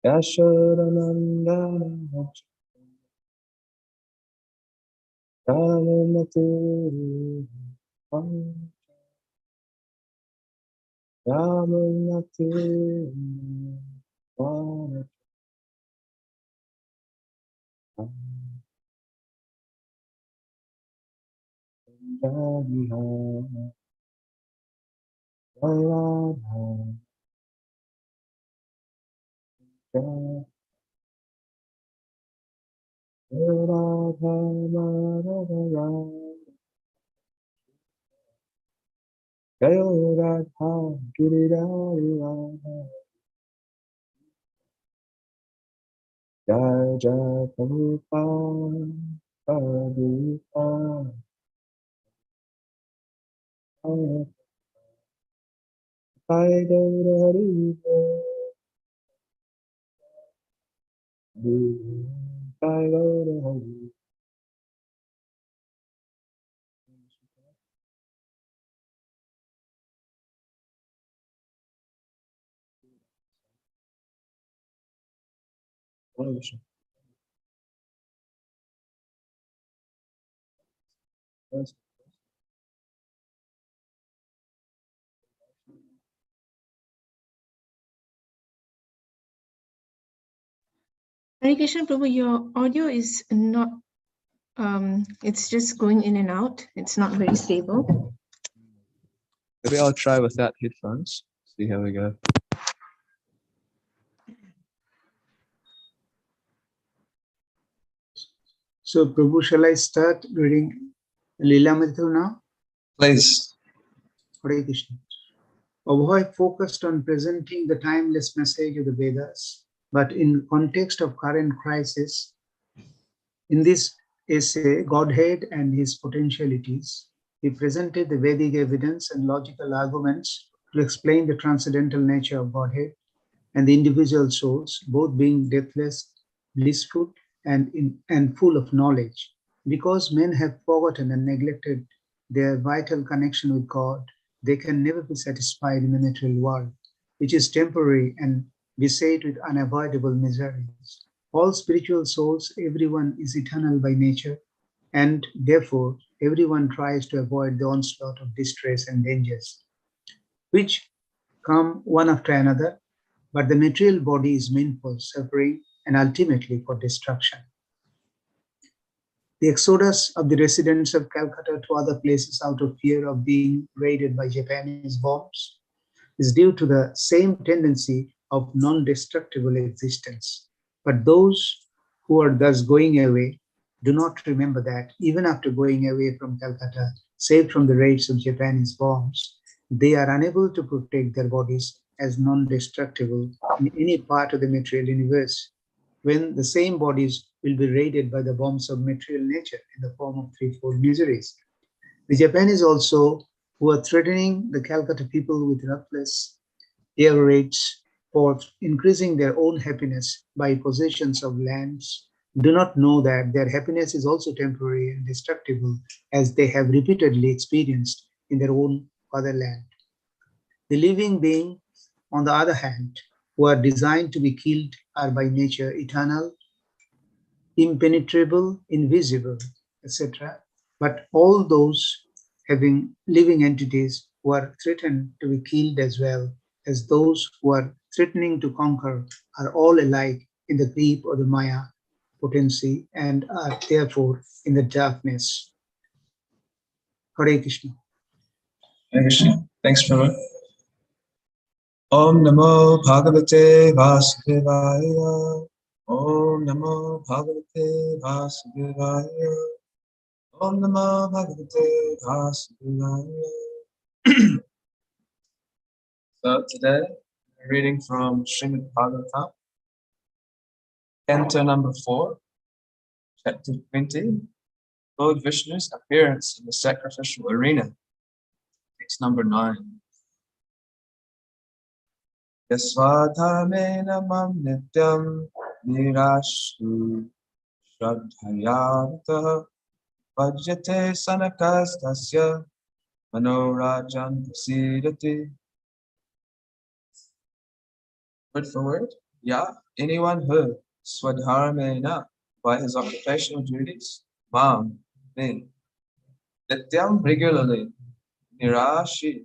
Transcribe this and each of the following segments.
Yashodanandana Ramamati Ramamati Radha Giridhari Jai Jai Prabhupada Prabhupada Jai Gauri Jai Gauri Hare Krishna Prabhu, your audio is not, it's just going in and out. It's not very stable. Maybe I'll try without headphones. See how we go. So, Prabhu, shall I start reading Leela Madhu now? Please. Hare Krishna. Abhay focused on presenting the timeless message of the Vedas, but in context of current crisis, in this essay, Godhead and his potentialities, he presented the Vedic evidence and logical arguments to explain the transcendental nature of Godhead and the individual souls, both being deathless, blissful, and full of knowledge. Because men have forgotten and neglected their vital connection with God, they can never be satisfied in the material world, which is temporary and beset with unavoidable miseries. All spiritual souls, everyone is eternal by nature, and therefore everyone tries to avoid the onslaught of distress and dangers, which come one after another, but the material body is meant for suffering and ultimately for destruction. The exodus of the residents of Calcutta to other places out of fear of being raided by Japanese bombs is due to the same tendency of non-destructible existence. But those who are thus going away do not remember that even after going away from Calcutta, saved from the raids of Japanese bombs, they are unable to protect their bodies as non-destructible in any part of the material universe, when the same bodies will be raided by the bombs of material nature in the form of threefold miseries. The Japanese also, who are threatening the Calcutta people with ruthless air raids for increasing their own happiness by possessions of lands, do not know that their happiness is also temporary and destructible, as they have repeatedly experienced in their own fatherland. The living beings, on the other hand, who are designed to be killed, are by nature eternal, impenetrable, invisible, etc. But all those having living entities who are threatened to be killed as well as those who are threatening to conquer are all alike in the grip of the Maya potency and are therefore in the darkness. Hare Krishna. Hare Krishna. Thanks, Prabhu. Om Namo Bhagavate Vasudevaya. Om Namo Bhagavate Vasudevaya. Om Namo Bhagavate Vasudevaya. So today, we're reading from Srimad Bhagavatam, Canto number 4, Chapter 20, Lord Vishnu's appearance in the sacrificial arena. Text number 9. Yasvadhamena mam nityam nirashu shraddhayata vajyate sanakastasya manorajan prasidati. Word for word, yeah, anyone who swadharamena, by his occupational duties, mam, me, nityam, regularly, nirashi,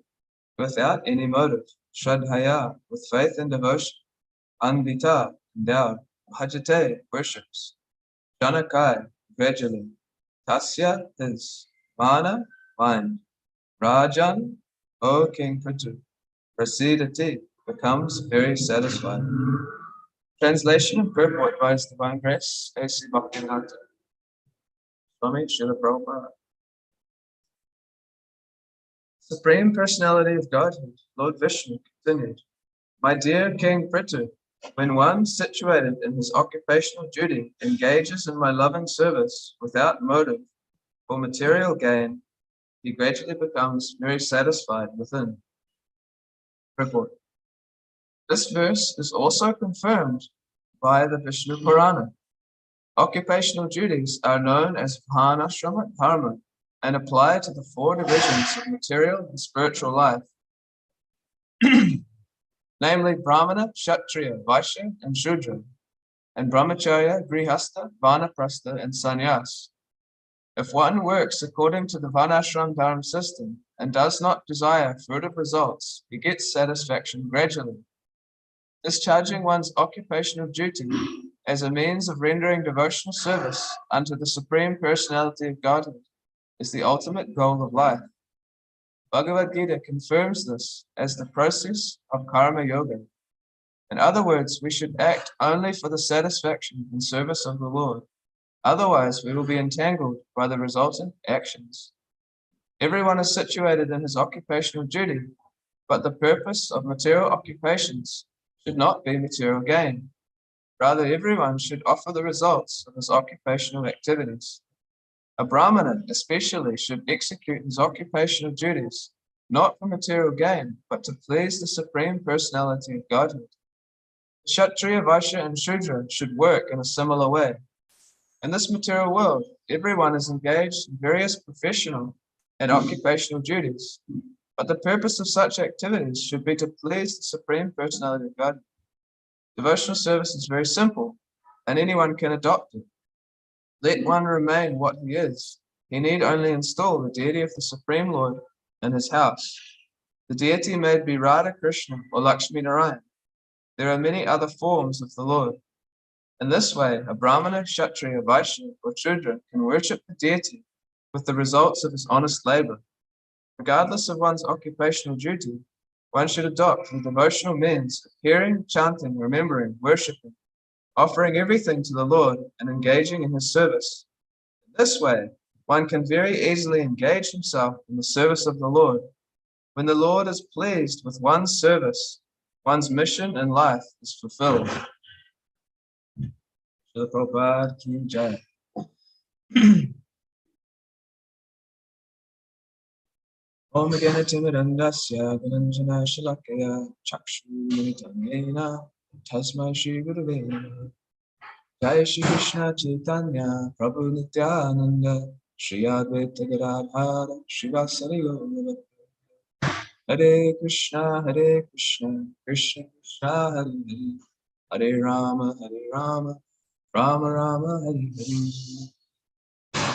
without any motive, shraddhaya, with faith and devotion, anvita, endowed, bhajate, worships, janakai, gradually, tasya, his, mana, mind, rajan, O King Prithu, prasidati, becomes very satisfied. Translation and purport by His Divine Grace, A.C. Bhaktivedanta Swami Srila Prabhupada. Supreme Personality of Godhead, Lord Vishnu, continued, my dear King Prithu, when one situated in his occupational duty engages in my loving service without motive or material gain, he gradually becomes very satisfied within. Purport. This verse is also confirmed by the Vishnu Purana. Occupational duties are known as varnashrama dharma and apply to the four divisions of material and spiritual life, namely Brahmana, Kshatriya, Vaishya, and Shudra, and Brahmacharya, Grihastha, Vanaprastha, and Sannyas. If one works according to the Varnashram Dharma system and does not desire further results, he gets satisfaction gradually. Discharging one's occupational duty as a means of rendering devotional service unto the Supreme Personality of Godhead is the ultimate goal of life. Bhagavad Gita confirms this as the process of karma yoga. In other words, we should act only for the satisfaction and service of the Lord. Otherwise, we will be entangled by the resultant actions. Everyone is situated in his occupational duty, but the purpose of material occupations should not be material gain. Rather, everyone should offer the results of his occupational activities. A Brahmana especially should execute his occupational duties, not for material gain, but to please the Supreme Personality of Godhead. Kshatriya, Vaishya, and Shudra should work in a similar way. In this material world, everyone is engaged in various professional and occupational duties, but the purpose of such activities should be to please the Supreme Personality of Godhead. Devotional service is very simple, and anyone can adopt it. Let one remain what he is. He need only install the deity of the Supreme Lord in his house. The deity may be Radha Krishna or Lakshmi Narayan. There are many other forms of the Lord. In this way, a Brahmana, Kshatriya, Vaishya, or Shudra can worship the deity with the results of his honest labor. Regardless of one's occupational duty, one should adopt the devotional means of hearing, chanting, remembering, worshipping, offering everything to the Lord, and engaging in his service. In this way, one can very easily engage himself in the service of the Lord. When the Lord is pleased with one's service, one's mission in life is fulfilled. Srila Prabhupada ki jai. Om Ganatimirandasya Gananjana Shalakaya Chakshu Militamena Tasmai Shri Gurave Namaha. Jai Shri Krishna Chaitanya Prabhu Nityananda Shri Advaita Gadadhara Shivasari Gaura. Hare Krishna Krishna Krishna Hare Hare Hare Rama Rama Rama Hare Hare.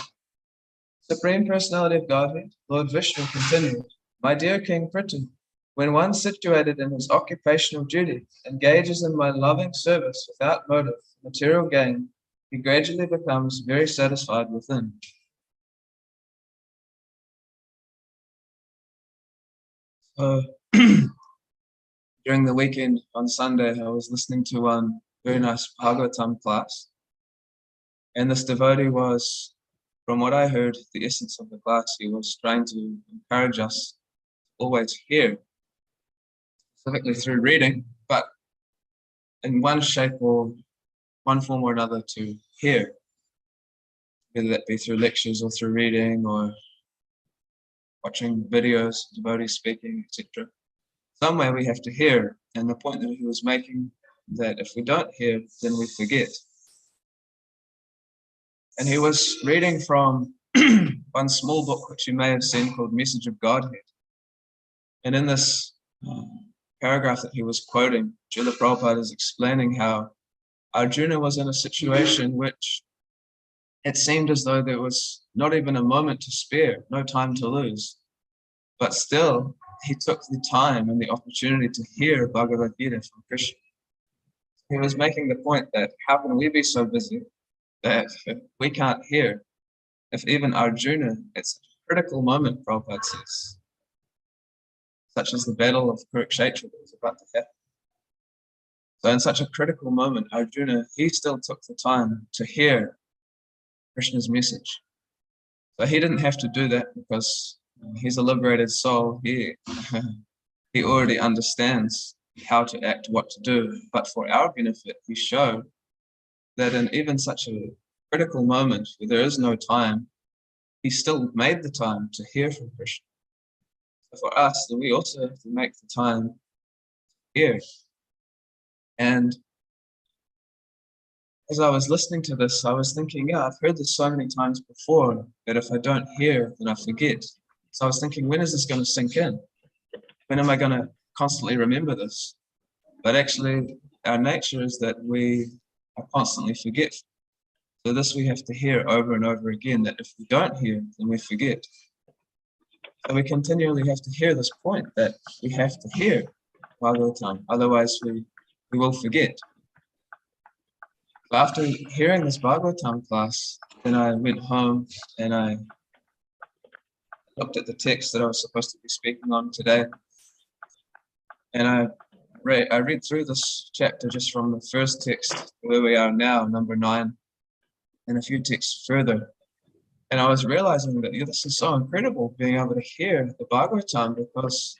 Supreme Personality of Godhead, Lord Vishnu continued, my dear King Prithu, when one situated in his occupational duty engages in my loving service without motive, material gain, he gradually becomes very satisfied within. During the weekend on Sunday, I was listening to one very nice Bhagavatam class, and this devotee was, from what I heard, the essence of the class, he was trying to encourage us to always hear, specifically through reading, but in one shape or one form or another to hear, whether that be through lectures or through reading or watching videos, devotees speaking, etc. Somewhere we have to hear, and the point that he was making, that if we don't hear, then we forget. And he was reading from one small book which you may have seen called Message of Godhead. And in this paragraph that he was quoting, Srila Prabhupada is explaining how Arjuna was in a situation which it seemed as though there was not even a moment to spare, no time to lose. But still, he took the time and the opportunity to hear Bhagavad Gita from Krishna. He was making the point that how can we be so busy that if we can't hear, if even Arjuna, it's a critical moment, Prabhupada says, such as the battle of Kurukshetra that was about to happen. So in such a critical moment, Arjuna, he still took the time to hear Krishna's message. So he didn't have to do that because he's a liberated soul. He already understands how to act, what to do. But for our benefit, he showed that in even such a critical moment where there is no time, he still made the time to hear from Krishna. So for us, we also have to make the time to hear. And as I was listening to this, I was thinking, yeah, I've heard this so many times before that if I don't hear, then I forget. So I was thinking, when is this going to sink in? When am I going to constantly remember this? But actually, our nature is that we are constantly forgetful. So this we have to hear over and over again, that if we don't hear, then we forget. So we continually have to hear this point that we have to hear Bhagavatam, otherwise we will forget. So after hearing this Bhagavatam class, then I went home and I looked at the text that I was supposed to be speaking on today. And I read through this chapter just from the first text to where we are now, number 9, and a few texts further. And I was realizing that this is so incredible, being able to hear the Bhagavatam, because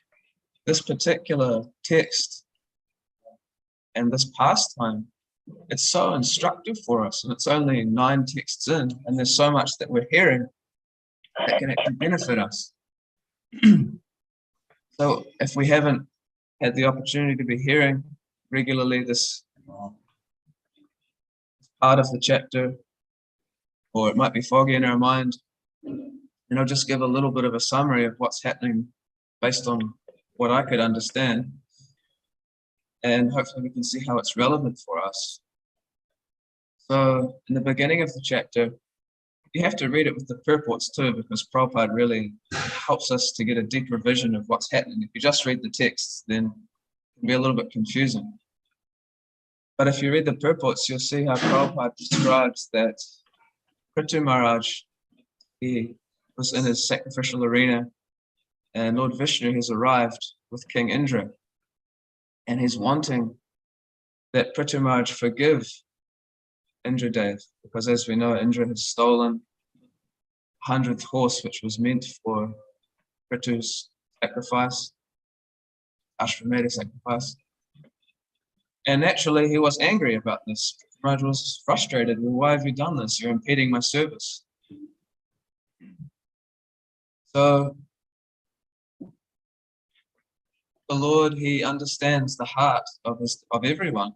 this particular text and this pastime, it's so instructive for us. And it's only 9 texts in, and there's so much that we're hearing that can actually benefit us. So if we haven't had the opportunity to be hearing regularly this part of the chapter, or it might be foggy in our mind, and I'll just give a little bit of a summary of what's happening based on what I could understand, and hopefully we can see how it's relevant for us. So in the beginning of the chapter, you have to read it with the purports too, because Prabhupada really helps us to get a deeper vision of what's happening. If you just read the texts, then it can be a little bit confusing. But if you read the purports, you'll see how Prabhupada describes that Prithu Maharaj, he was in his sacrificial arena, and Lord Vishnu has arrived with King Indra, and he's wanting that Prithu Maharaj forgive Indradev, because as we know, Indra has stolen 100th horse, which was meant for Prithu's sacrifice, Ashwamedha sacrifice. And naturally, he was angry about this. Maharaj was frustrated. Well, why have you done this? You're impeding my service. So the Lord, he understands the heart of everyone,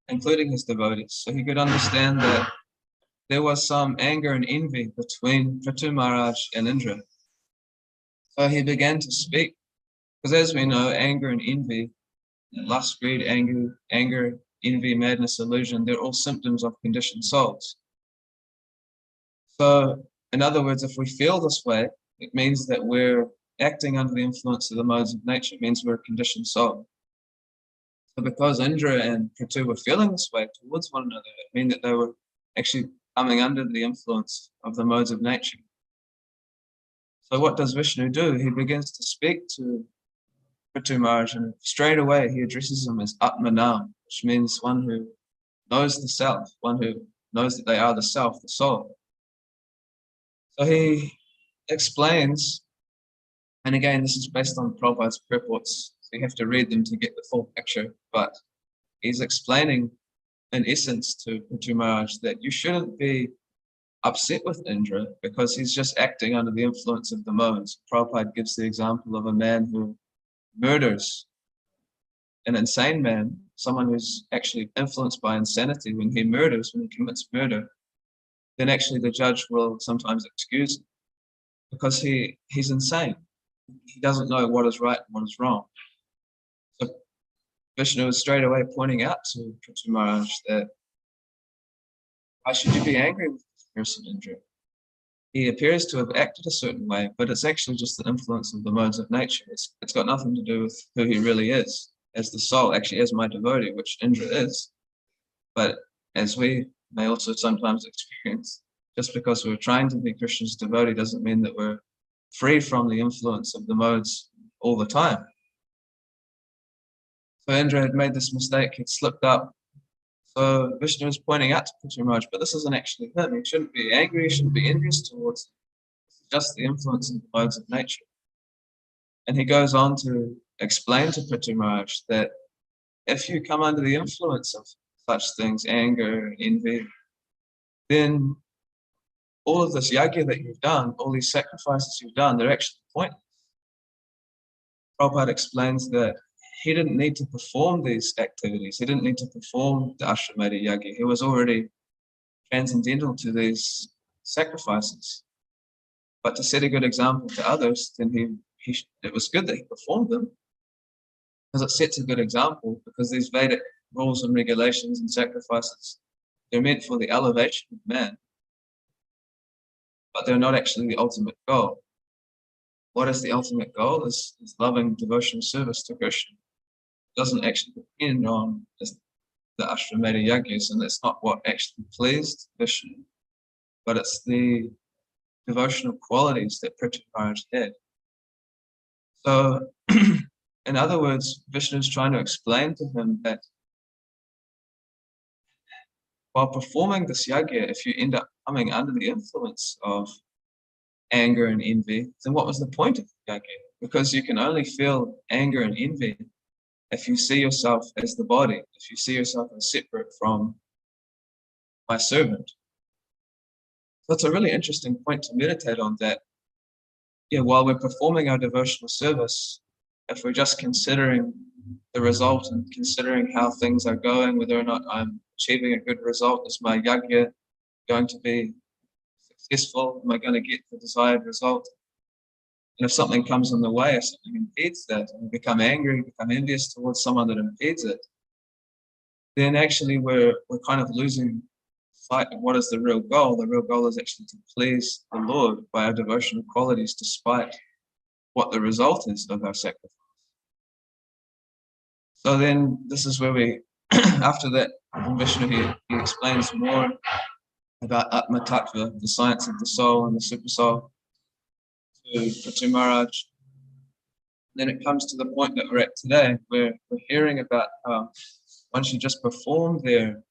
including his devotees. So he could understand that there was some anger and envy between Prithu Maharaj and Indra. So he began to speak, because as we know, anger and envy, lust, greed, anger, envy, madness, illusion, they're all symptoms of conditioned souls. So in other words, if we feel this way, it means that we're acting under the influence of the modes of nature. It means we're a conditioned soul. So because Indra and Prithu were feeling this way towards one another, it meant that they were actually coming under the influence of the modes of nature. So what does Vishnu do? He begins to speak to Prithu Maharaj, and straight away he addresses him as Atmanam, which means one who knows the self, one who knows that they are the self, the soul. So he explains, and again, this is based on Prabhupada's purports, so you have to read them to get the full picture, but he's explaining in essence to Prithu Maharaj that you shouldn't be upset with Indra because he's just acting under the influence of the modes. Prabhupada gives the example of a man who murders, an insane man, someone who's actually influenced by insanity. When he murders, when he commits murder, then actually the judge will sometimes excuse him because he's insane. He doesn't know what is right and what is wrong. So Vishnu was straight away pointing out to Prithu Maharaj that, why should you be angry with this person, Indra? He appears to have acted a certain way, but it's actually just the influence of the modes of nature. It's got nothing to do with who he really is as the soul, actually as my devotee, which Indra is. But as we may also sometimes experience, just because we're trying to be Krishna's devotee doesn't mean that we're free from the influence of the modes all the time. So Indra had made this mistake, he'd slipped up. So Vishnu is pointing out to Prithu Maharaj, but this isn't actually him. He shouldn't be angry, he shouldn't be envious towards him. It's just the influence of the modes of nature. And he goes on to explain to Prithu Maharaj that if you come under the influence of such things, anger, envy, then all of this yajna that you've done, all these sacrifices you've done, they're actually pointless. Prabhupada explains that he didn't need to perform these activities. He didn't need to perform the Ashrameta yajna. He was already transcendental to these sacrifices. But to set a good example to others, then it was good that he performed them, because it sets a good example, because these Vedic rules and regulations and sacrifices, they're meant for the elevation of man, but they're not actually the ultimate goal. What is the ultimate goal? Is loving devotional service to Krishna. It doesn't actually depend on the Ashrameta yajnas, and it's not what actually pleased Vishnu, but it's the devotional qualities that Prithu Maharaj had. So, in other words, Vishnu is trying to explain to him that while performing this yajna, if you end up coming under the influence of anger and envy, then what was the point of the yajna? Because you can only feel anger and envy if you see yourself as the body, if you see yourself as separate from my servant. So it's a really interesting point to meditate on, that, while we're performing our devotional service, if we're just considering the result and considering how things are going, whether or not I'm achieving a good result, is my yajna going to be successful? Am I going to get the desired result? And if something comes in the way, if something impedes that, and we become angry, become envious towards someone that impedes it, then actually we're kind of losing sight of what is the real goal. The real goal is actually to please the Lord by our devotional qualities, despite what the result is of our sacrifice. So then this is where we, after that, Vishnu, he explains more about Atma Tattva, the science of the soul and the super soul, to Prithu Maharaj. Then it comes to the point that we're at today, where we're hearing about how one should just perform their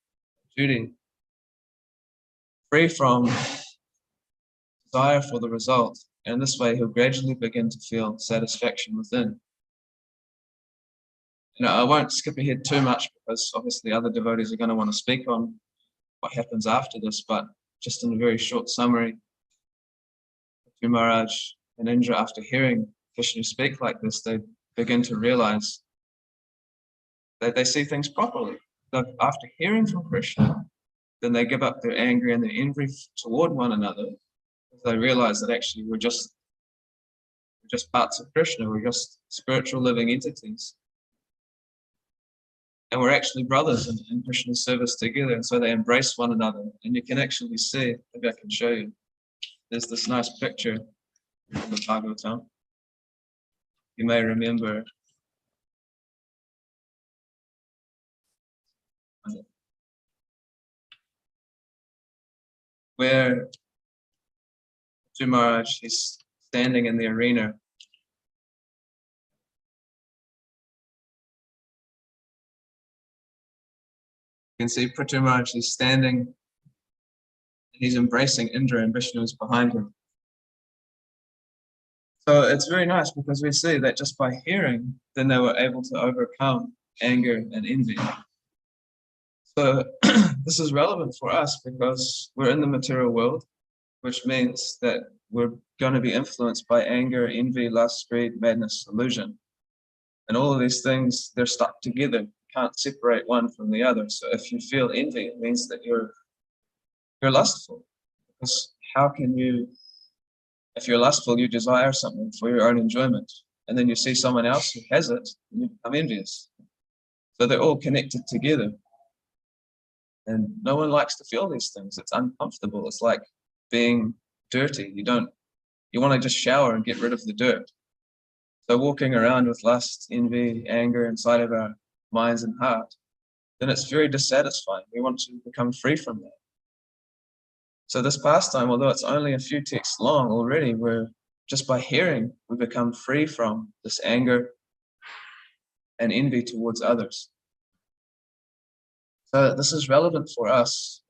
duty, free from desire for the result, and this way he'll gradually begin to feel satisfaction within. I won't skip ahead too much, because obviously other devotees are going to want to speak on what happens after this, but just in a very short summary, Prithu Maharaj and Indra, after hearing Vishnu speak like this, they begin to realize that they see things properly. That after hearing from Krishna, then they give up their anger and their envy toward one another, because they realize that actually we're just parts of Krishna, we're just spiritual living entities. And we're actually brothers in Krishna's service together, and so they embrace one another. And you can actually see, maybe I can show you, there's this nice picture of the Bhagavatam. You may remember where Prithu Maharaj, he's standing in the arena. You can see Prithu Maharaj is standing, and he's embracing Indra, and Vishnu is behind him. So it's very nice, because we see that just by hearing, then they were able to overcome anger and envy. So this is relevant for us because we're in the material world, which means that we're going to be influenced by anger, envy, lust, greed, madness, illusion. And all of these things, they're stuck together. You can't separate one from the other. So if you feel envy, it means that you're lustful. Because how can you, if you're lustful, you desire something for your own enjoyment, and then you see someone else who has it, and you become envious. So they're all connected together. And no one likes to feel these things. It's uncomfortable. It's like being dirty. You want to just shower and get rid of the dirt. So walking around with lust, envy, anger inside of our minds and heart, then it's very dissatisfying. We want to become free from that. So this pastime, although it's only a few texts long already, we're just by hearing, we become free from this anger and envy towards others. So this is relevant for us.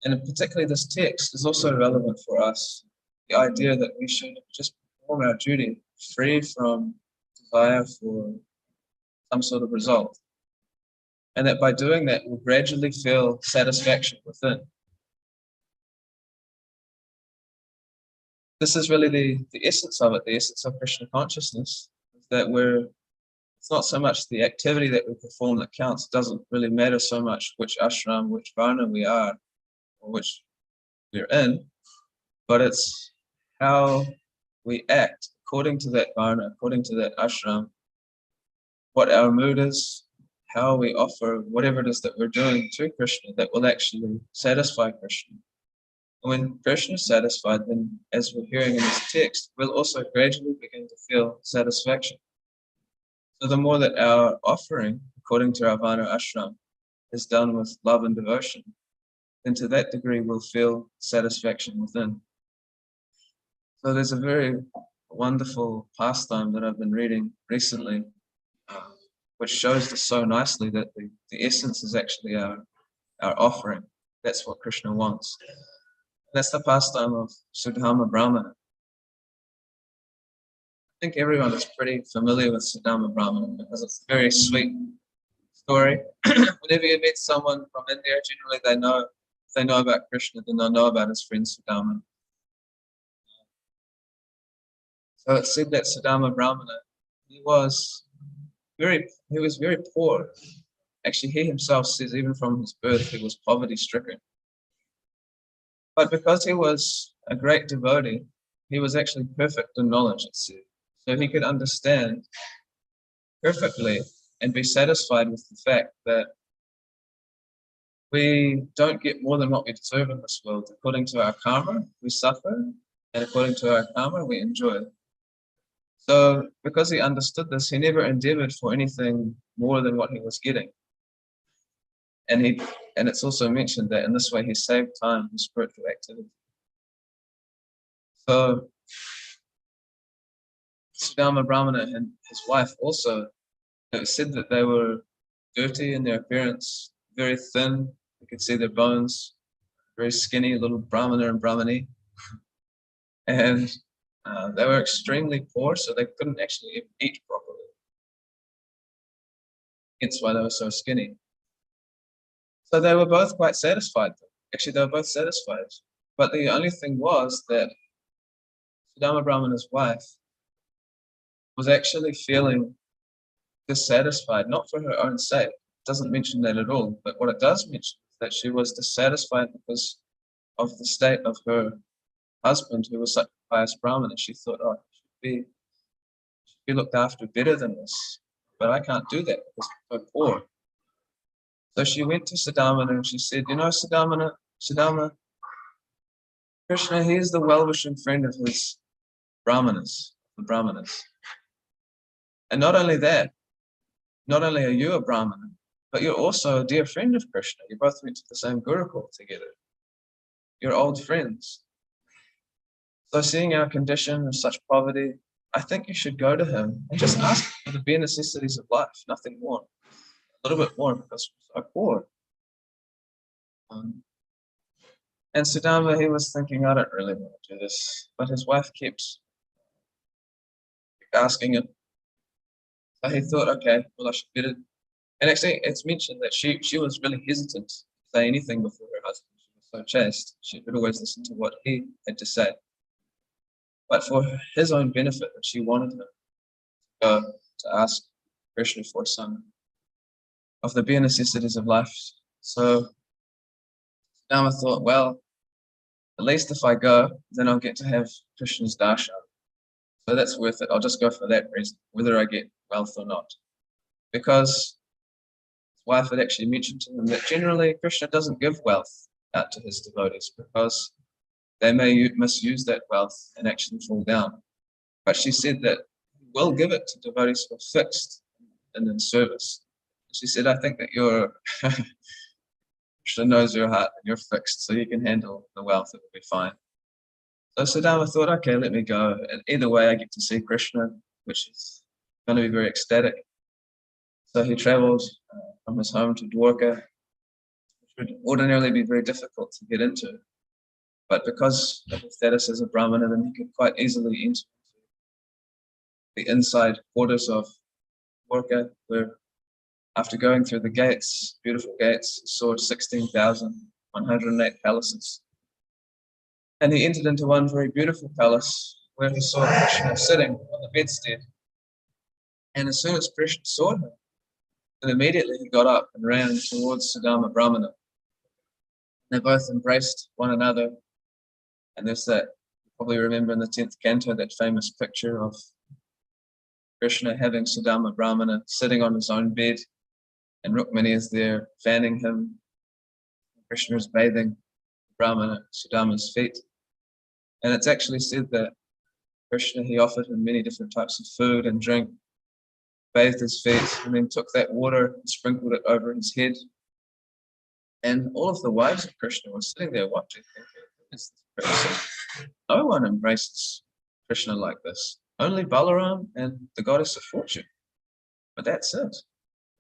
And particularly this text is also relevant for us. The idea that we should just perform our duty free from desire for some sort of result. And that by doing that, we'll gradually feel satisfaction within. This is really the essence of it, the essence of Krishna consciousness, is that it's not so much the activity that we perform that counts. It doesn't really matter so much which ashram, which varna we are, or which we're in, but it's how we act according to that varna, according to that ashram, what our mood is, how we offer whatever it is that we're doing to Krishna that will actually satisfy Krishna. And when Krishna is satisfied, then as we're hearing in this text, we'll also gradually begin to feel satisfaction. So the more that our offering, according to our varna ashram, is done with love and devotion, then to that degree we'll feel satisfaction within. So there's a very wonderful pastime that I've been reading recently, which shows this so nicely that the essence is actually our offering. That's what Krishna wants. That's the pastime of Sudama Brahmana. I think everyone is pretty familiar with Sudama Brahmana because it's a very sweet story. Whenever you meet someone from India, generally if they know about Krishna, then they'll know about his friend Sudama. So it's said that Sudama Brahmana, he was very poor. Actually, he himself says even from his birth he was poverty-stricken. But because he was a great devotee, he was actually perfect in knowledge, it said. So he could understand perfectly and be satisfied with the fact that we don't get more than what we deserve in this world. According to our karma, we suffer, and according to our karma, we enjoy. So because he understood this, he never endeavored for anything more than what he was getting. And it's also mentioned that in this way he saved time for spiritual activity. So Sudama Brahmana and his wife also, it was said that they were dirty in their appearance, very thin. You could see their bones, very skinny, little Brahmana and Brahmani. And they were extremely poor, so they couldn't actually eat properly. Hence why they were so skinny. So they were both quite satisfied. Actually, they were both satisfied. But the only thing was that Sudama Brahmana's wife was actually feeling dissatisfied, not for her own sake. It doesn't mention that at all. But what it does mention is that she was dissatisfied because of the state of her husband, who was such a pious Brahmana. She thought, oh, she should be looked after better than this. But I can't do that because I'm so poor. So she went to Sudamana and she said, Sudama, Krishna, he is the well-wishing friend of his Brahmanas, the Brahmanas. And not only that, not only are you a Brahmana, but you're also a dear friend of Krishna. You both went to the same Gurukul together. You're old friends. So seeing our condition of such poverty, I think you should go to him and just ask for the bare necessities of life, nothing more. A little bit more because we're so poor. And Sudama, he was thinking, I don't really want to do this. But his wife kept asking him. So he thought, okay, well, I should better. And actually, it's mentioned that she was really hesitant to say anything before her husband. She was so chaste. She would always listen to what he had to say. But for his own benefit, she wanted him to go to ask Krishna for some of the bare necessities of life. So Dharma thought, well, at least if I go, then I'll get to have Krishna's darshan. So that's worth it. I'll just go for that reason, whether I get wealth or not. because his wife had actually mentioned to him that generally Krishna doesn't give wealth out to his devotees because they may misuse that wealth and actually fall down. But she said that he will give it to devotees who are fixed and in service. She said, I think that you're Krishna knows your heart and you're fixed, so you can handle the wealth, it will be fine. So Sudama thought, okay, let me go. And either way, I get to see Krishna, which is going to be very ecstatic. So he traveled from his home to Dwarka, which would ordinarily be very difficult to get into. But because of his status as a Brahmana, then he could quite easily enter the inside quarters of Dwarka, where after going through the gates, beautiful gates, he saw 16,108 palaces. And he entered into one very beautiful palace where he saw Krishna sitting on the bedstead. And as soon as Krishna saw him, then immediately he got up and ran towards Sudama Brahmana. They both embraced one another. And there's that, you probably remember in the 10th canto, that famous picture of Krishna having Sudama Brahmana sitting on his own bed, and Rukmini is there fanning him. Krishna is bathing Brahmana, Sudama's feet. And it's actually said that Krishna, he offered him many different types of food and drink, bathed his feet, and then took that water and sprinkled it over his head. And all of the wives of Krishna were sitting there watching, thinking, who is this person? No one embraces Krishna like this. Only Balaram and the goddess of fortune. But that's it.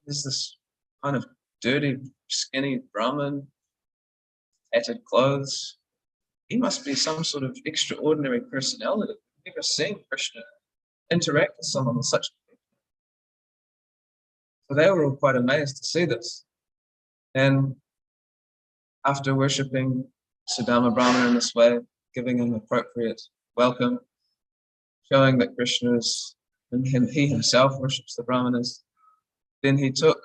There's this kind of dirty, skinny Brahmin, tattered clothes. He must be some sort of extraordinary personality. I've never seen Krishna interact with someone with such. So they were all quite amazed to see this. And after worshipping Sudama Brahmana in this way, giving him appropriate welcome, showing that Krishna is, and he himself worships the Brahmanas, then he took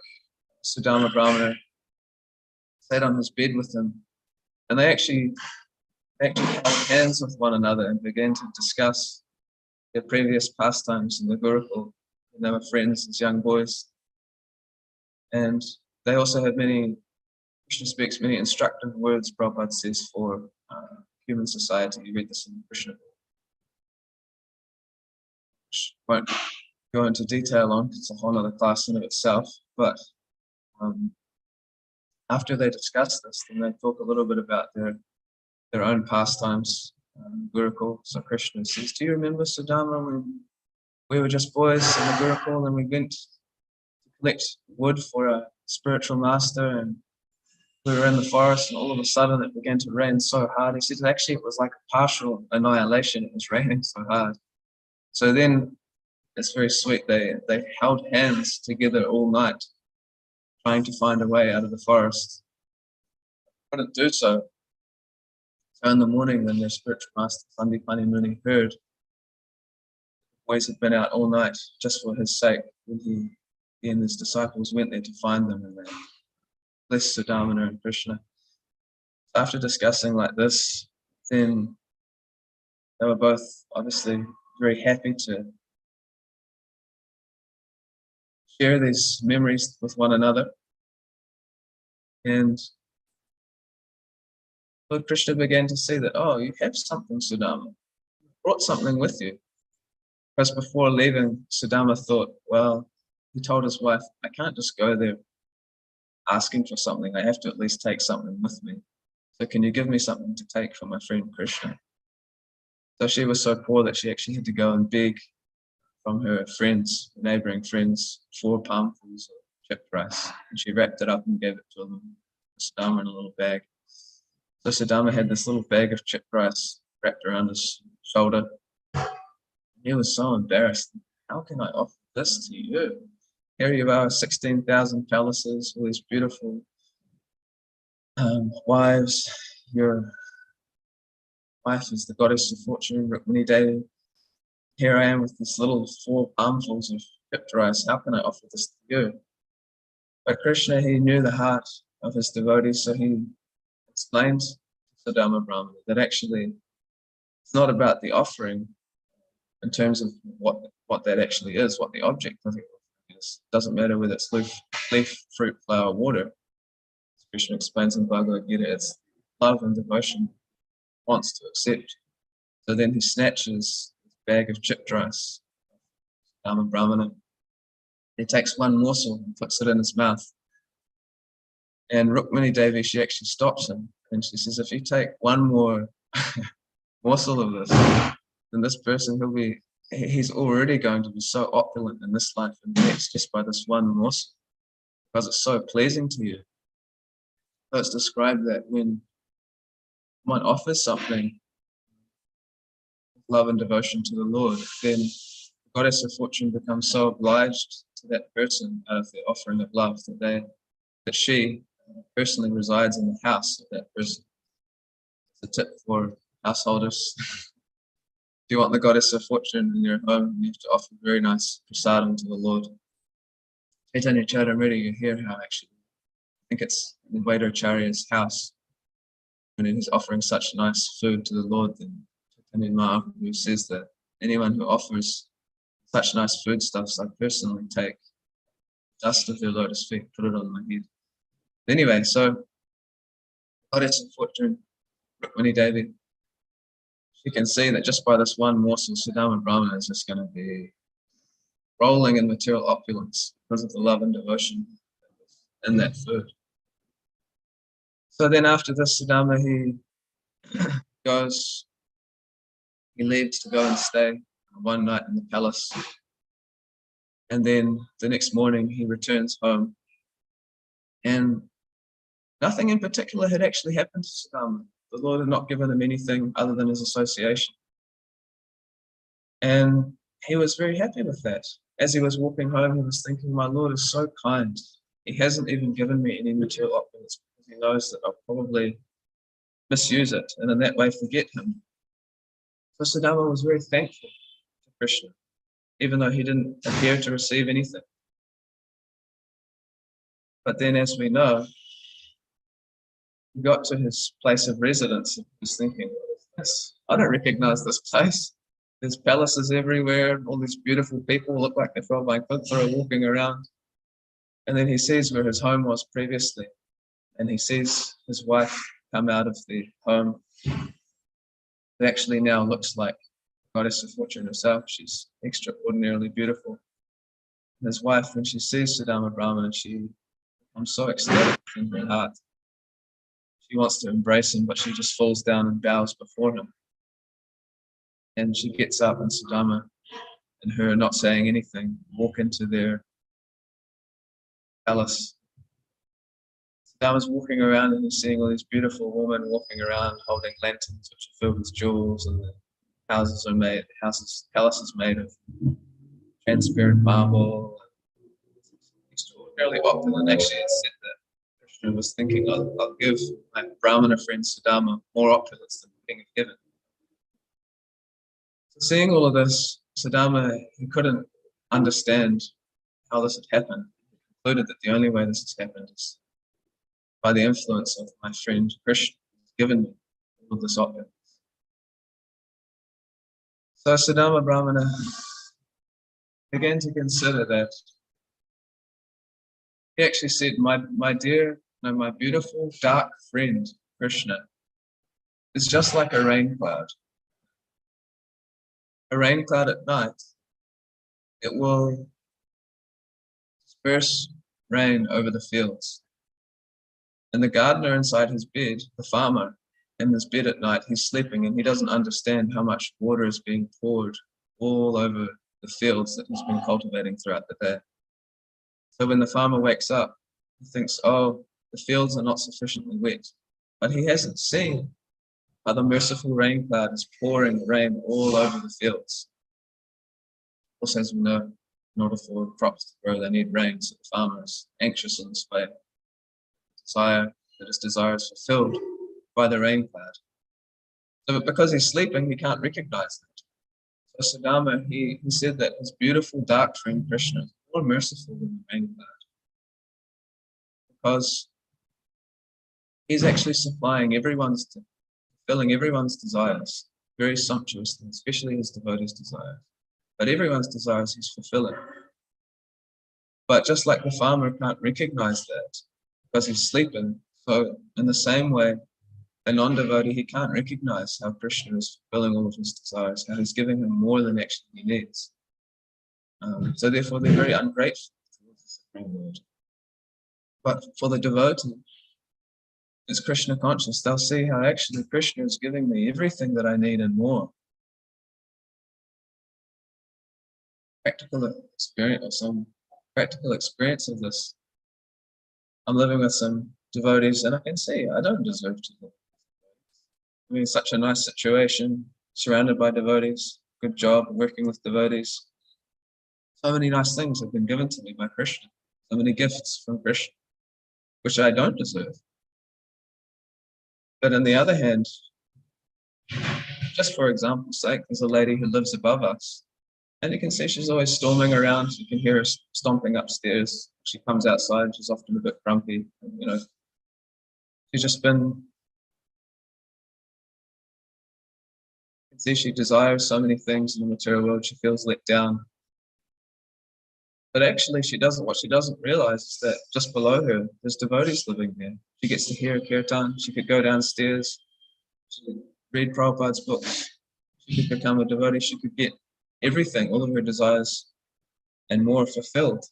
Sudama Brahmana, sat on his bed with him, and they actually held hands with one another and began to discuss their previous pastimes in the Gurukul. And they were friends as young boys. And they also had many, Krishna speaks many instructive words, Prabhupada says, for human society. You read this in Krishna. Which won't go into detail on, it's a whole other class in of itself. But after they discuss this, then they talk a little bit about their own pastimes. Gurukul. So Krishna says, do you remember Sudama when we were just boys in the Gurukul and we went to collect wood for a spiritual master, and we were in the forest and all of a sudden it began to rain so hard. He said actually it was like a partial annihilation. It was raining so hard. So then it's very sweet. They held hands together all night trying to find a way out of the forest. Couldn't do so. So in the morning when their spiritual master Sandipani Muni heard the boys had been out all night just for his sake, when he and his disciples went there to find them, and they blessed Sudamana and Krishna. After discussing like this, then they were both obviously very happy to share these memories with one another. And Lord Krishna began to see that, oh, you have something, Sudama. You brought something with you. Because before leaving, Sudama thought, well, he told his wife, I can't just go there asking for something. I have to at least take something with me. So can you give me something to take from my friend Krishna? So she was so poor that she actually had to go and beg from her friends, neighboring friends, 4 palmfuls of chipped rice. And she wrapped it up and gave it to them, Sudama, in a little bag. So Sudama had this little bag of chipped rice wrapped around his shoulder. He was so embarrassed. How can I offer this to you? Here you are, 16,000 palaces, all these beautiful wives. Your wife is the goddess of fortune, Rukmini Devi. Here I am with this little 4 palmfuls of chipped rice. How can I offer this to you? But Krishna, he knew the heart of his devotees, so he explained to Sudama Brahmana that actually it's not about the offering in terms of what that actually is, what the object of it is. It doesn't matter whether it's leaf, fruit, flower, water. As Krishna explains in Bhagavad Gita, it's love and devotion wants to accept. So then he snatches his bag of chipped rice, Dharma Brahmana. He takes one morsel and puts it in his mouth. And Rukmini Devi, she actually stops him and she says, if you take one more morsel of this, then this person, he's already going to be so opulent in this life and next just by this one morsel, because it's so pleasing to you. So it's described that when one offers something, love and devotion to the Lord, then the goddess of fortune becomes so obliged to that person out of the offering of love that she personally resides in the house of that person. It's a tip for householders. If you want the goddess of fortune in your home, you have to offer very nice prasadam to the Lord. Chaitanya Charitamrita, you hear how actually, I think it's in Vaidacharya's house, when he's offering such nice food to the Lord, then Chaitanya Mahaprabhu says that anyone who offers such nice foodstuffs, I personally take dust of their lotus feet, put it on my head. Anyway, so goddess of fortune, Rukmini Devi, she can see that just by this one morsel, Sudama Brahmana is just going to be rolling in material opulence because of the love and devotion in that food. So then after this, Sudama, he leaves to go and stay one night in the palace. And then the next morning he returns home. And nothing in particular had actually happened to Sudama. The Lord had not given him anything other than his association. And he was very happy with that. As he was walking home, he was thinking, my Lord is so kind. He hasn't even given me any material opulence because he knows that I'll probably misuse it and in that way forget him. So Sudama was very thankful to Krishna, even though he didn't appear to receive anything. But then, as we know, he got to his place of residence and he was thinking, I don't recognize this place. There's palaces everywhere, all these beautiful people look like they're from Vaikuntha walking around. And then he sees where his home was previously, and he sees his wife come out of the home. It actually now looks like Goddess of Fortune herself. She's extraordinarily beautiful. And his wife, when she sees Sudama Brahmana, she becomes so ecstatic in her heart. She wants to embrace him, but she just falls down and bows before him. And she gets up, and Sudama and her, not saying anything, walk into their palace. Sudama's walking around and he's seeing all these beautiful women walking around holding lanterns which are filled with jewels, and the palaces made of transparent marble, extraordinarily opulent. Actually, it's said that Krishna was thinking, I'll give my Brahmana friend Sudama more opulence than the king of heaven. So seeing all of this, Sudama, he couldn't understand how this had happened. He concluded that the only way this has happened is by the influence of my friend Krishna, who's given me all of this opulence. So Sudama Brahmana began to consider that. He actually said, my beautiful dark friend Krishna is just like a rain cloud. A rain cloud at night, it will disperse rain over the fields. And the gardener inside his bed, the farmer in his bed at night, he's sleeping and he doesn't understand how much water is being poured all over the fields that he's been cultivating throughout the day. So when the farmer wakes up, he thinks, oh, the fields are not sufficiently wet. But he hasn't seen how the merciful rain cloud is pouring rain all over the fields. Also, as we know, in order for crops to grow, they need rain, so the farmer is anxious in this way. His desire is fulfilled by the rain cloud. So because he's sleeping, he can't recognize that. So Sudama, he said that his beautiful dark friend Krishna is more merciful than the rain cloud, because he's actually fulfilling everyone's desires very sumptuously, especially his devotees' desires. But everyone's desires he's fulfilling. But just like the farmer can't recognize that because he's sleeping, so in the same way, a non-devotee, he can't recognize how Krishna is fulfilling all of his desires, how he's giving him more than actually he needs. So therefore, they're very ungrateful towards the Supreme Lord. But for the devotee, it's Krishna conscious. They'll see how actually Krishna is giving me everything that I need and more. Practical experience, or some practical experience of this. I'm living with some devotees, and I can see I don't deserve to live. I mean, such a nice situation, surrounded by devotees, good job working with devotees. So many nice things have been given to me by Krishna, so many gifts from Krishna, which I don't deserve. But on the other hand, just for example's sake, there's a lady who lives above us, and you can see she's always storming around. You can hear her stomping upstairs. She comes outside, she's often a bit grumpy. You know, she's just been, you can see she desires so many things in the material world. She feels let down. But actually, what she doesn't realize is that just below her, there's devotees living there. She gets to hear a kirtan. She could go downstairs. She could read Prabhupada's books. She could become a devotee. She could get everything, all of her desires and more fulfilled.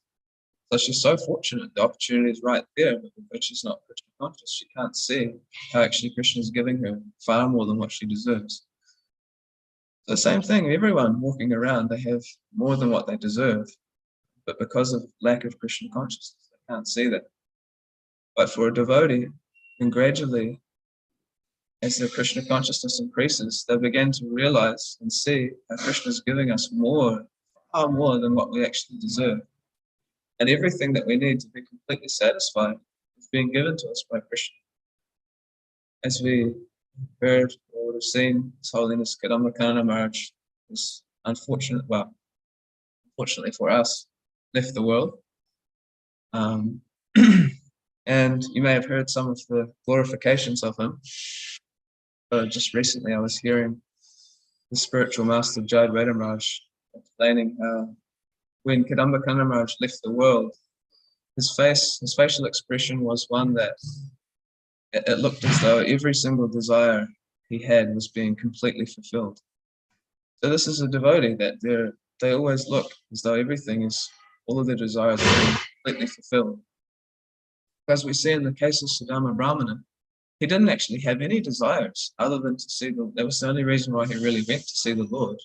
So she's so fortunate. The opportunity is right there, but she's not Krishna conscious. She can't see how actually Krishna is giving her far more than what she deserves. So the same thing, everyone walking around, they have more than what they deserve. But because of lack of Krishna consciousness, they can't see that. But for a devotee, and gradually, as their Krishna consciousness increases, they begin to realize and see how Krishna is giving us more, far more than what we actually deserve. And everything that we need to be completely satisfied is being given to us by Krishna. As we heard or would have seen, His Holiness Kadambakanana Maharaj is unfortunately for us, left the world. And you may have heard some of the glorifications of him. Just recently I was hearing the spiritual master Jai Veda Maharaj explaining how when Kadambakanana Maharaj left the world, his facial expression was one that it looked as though every single desire he had was being completely fulfilled. So this is a devotee that they always look as though all of their desires are being completely fulfilled. As we see in the case of Sudama Brahmana, he didn't actually have any desires other than to see that was the only reason why he really went to see the Lord.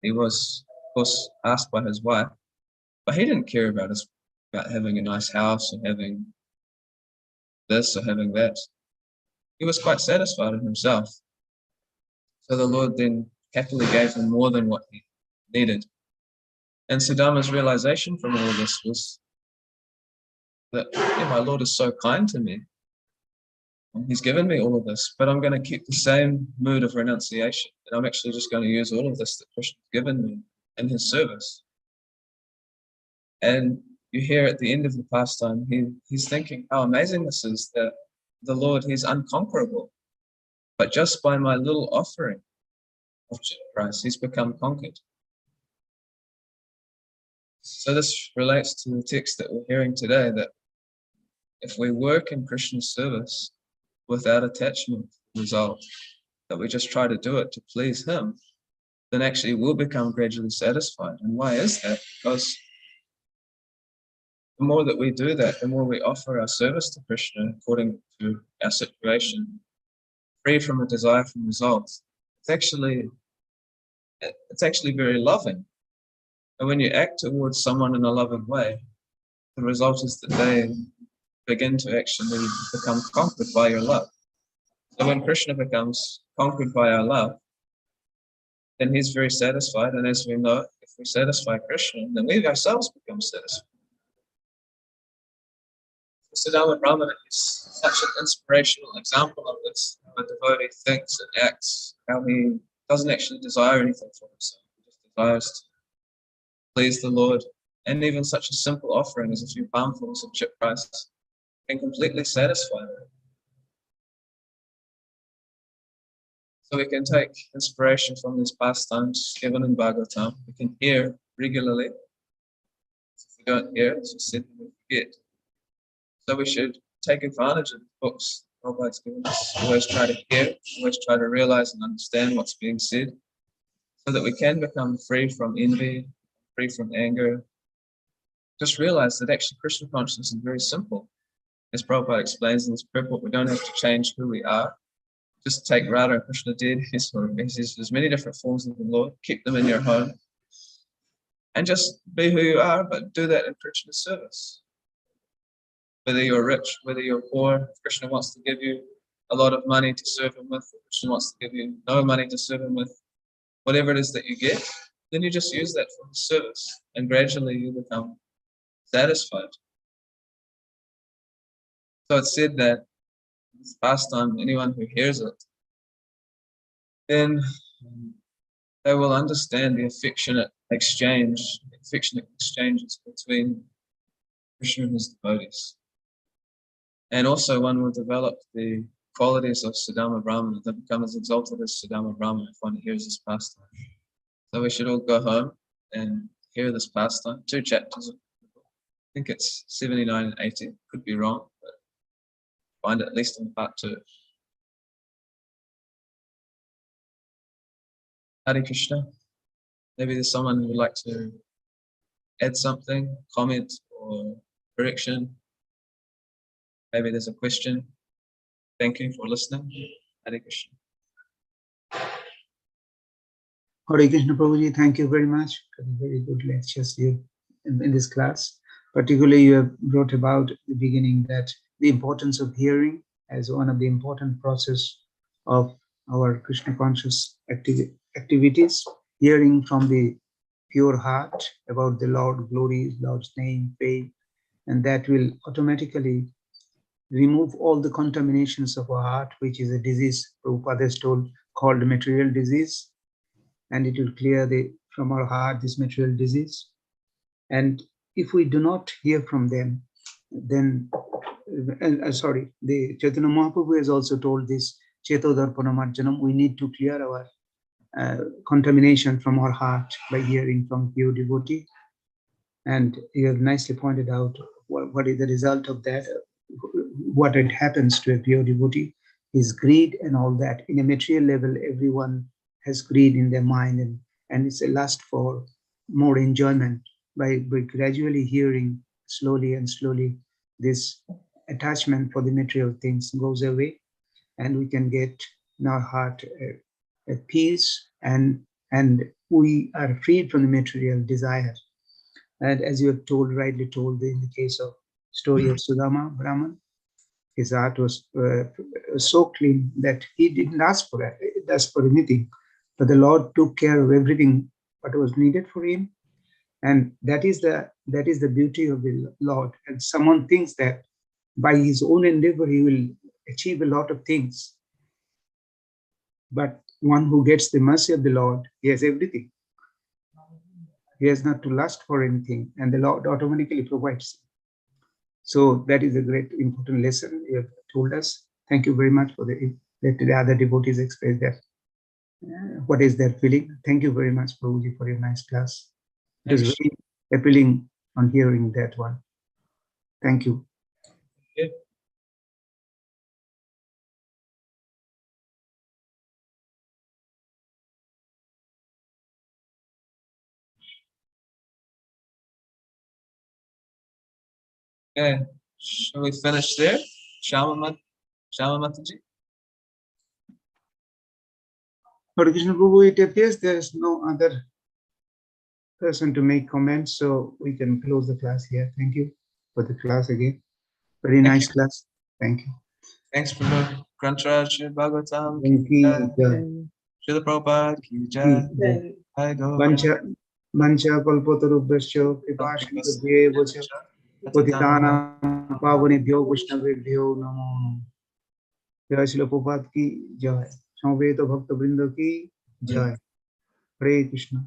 He was, of course, asked by his wife, but he didn't care about having a nice house or having this or having that. He was quite satisfied in himself. So the Lord then happily gave him more than what he needed. And Sudama's realization from all of this was that my Lord is so kind to me. And he's given me all of this, but I'm going to keep the same mood of renunciation. And I'm actually just going to use all of this that Krishna's given me in his service. And you hear at the end of the pastime, he's thinking how amazing this is, that the Lord, he's unconquerable. But just by my little offering of chit rice, he's become conquered. So this relates to the text that we're hearing today, that if we work in Krishna's service without attachment result, that we just try to do it to please him, then actually we'll become gradually satisfied. And why is that? Because the more that we do that, the more we offer our service to Krishna according to our situation, free from a desire from results. It's actually very loving. And when you act towards someone in a loving way, the result is that they begin to actually become conquered by your love. So when Krishna becomes conquered by our love, then he's very satisfied. And as we know, if we satisfy Krishna, then we ourselves become satisfied. Sudama Brahmana is such an inspirational example of this. How a devotee thinks and acts, how he doesn't actually desire anything for himself. He just desires to please the Lord. And even such a simple offering as a few palmfuls of chit rice can completely satisfy him. So we can take inspiration from these pastimes given in Bhagavatam. We can hear regularly. If we we don't hear, as we said, we forget. So we should take advantage of the books Prabhupada's given us. Always try to hear, always try to realize and understand what's being said, so that we can become free from envy, free from anger. Just realize that actually Krishna consciousness is very simple. As Prabhupada explains in this purport, we don't have to change who we are. Just take Radha and Krishna deities, or there's many different forms of the Lord, keep them in your home, and just be who you are, but do that in Krishna's service. Whether you're rich, whether you're poor, if Krishna wants to give you a lot of money to serve him with, if Krishna wants to give you no money to serve him with, whatever it is that you get, then you just use that for his service, and gradually you become satisfied. So it's said that this pastime, anyone who hears it, then they will understand the affectionate exchanges between Krishna and his devotees. And also one will develop the qualities of Sudama Brahmana, that become as exalted as Sudama Brahmana if one hears this pastime. So we should all go home and hear this pastime, 2 chapters. I think it's 79 and 80, could be wrong, but find it at least in part 2. Hare Krishna. Maybe there's someone who would like to add something, comment or correction. Maybe there's a question. Thank you for listening. Hare Krishna. Hare Krishna Prabhuji, thank you very much for the very good lectures here in this class. Particularly, you have brought about the beginning that the importance of hearing as one of the important process of our Krishna conscious activities, hearing from the pure heart about the Lord, glory, Lord's name, faith, and that will automatically remove all the contaminations of our heart, which is a disease, Prabhupada has told, called material disease, and it will clear from our heart this material disease. And if we do not hear from them, then, the Chaitanya Mahaprabhu has also told this, Chetodarpanamarjanam, we need to clear our contamination from our heart by hearing from pure devotee. And you have nicely pointed out what is the result of that, what it happens to a pure devotee is greed and all that. In a material level, everyone has greed in their mind, and it's a lust for more enjoyment. By gradually hearing, slowly and slowly, this attachment for the material things goes away, and we can get in our heart a peace, and we are freed from the material desire. And as you have rightly told, in the case of story of Sudama Brahman, his heart was so clean that he didn't ask for anything, but the Lord took care of everything what was needed for him. And that is the beauty of the Lord. And someone thinks that by his own endeavor he will achieve a lot of things, but one who gets the mercy of the Lord, he has everything. He has not to lust for anything, and the Lord automatically provides. So that is a great important lesson you have told us. Thank you very much for let the other devotees express that what is their feeling. Thank you very much, Prabhuji, for your nice class. It was very appealing on hearing that one. Thank you. Yeah. Okay, shall we finish there? Shama Mataji? Hare Krishna Prabhu, it appears there is no other person to make comments, so we can close the class here. Thank you for the class again. Very nice class. Thank you. Thanks for the Grantaraj Bhagavatam. Thank you. Srila Prabhupada ki jai. Jai Go. Mancha kalpotarubhyasya kripasindhubhye vacha patitana pavanebhyo vaishnavebhyo namo. Jai Srila Prabhupada ki jai. Samveta Bhakta Vrinda ki jai. Hare Krishna.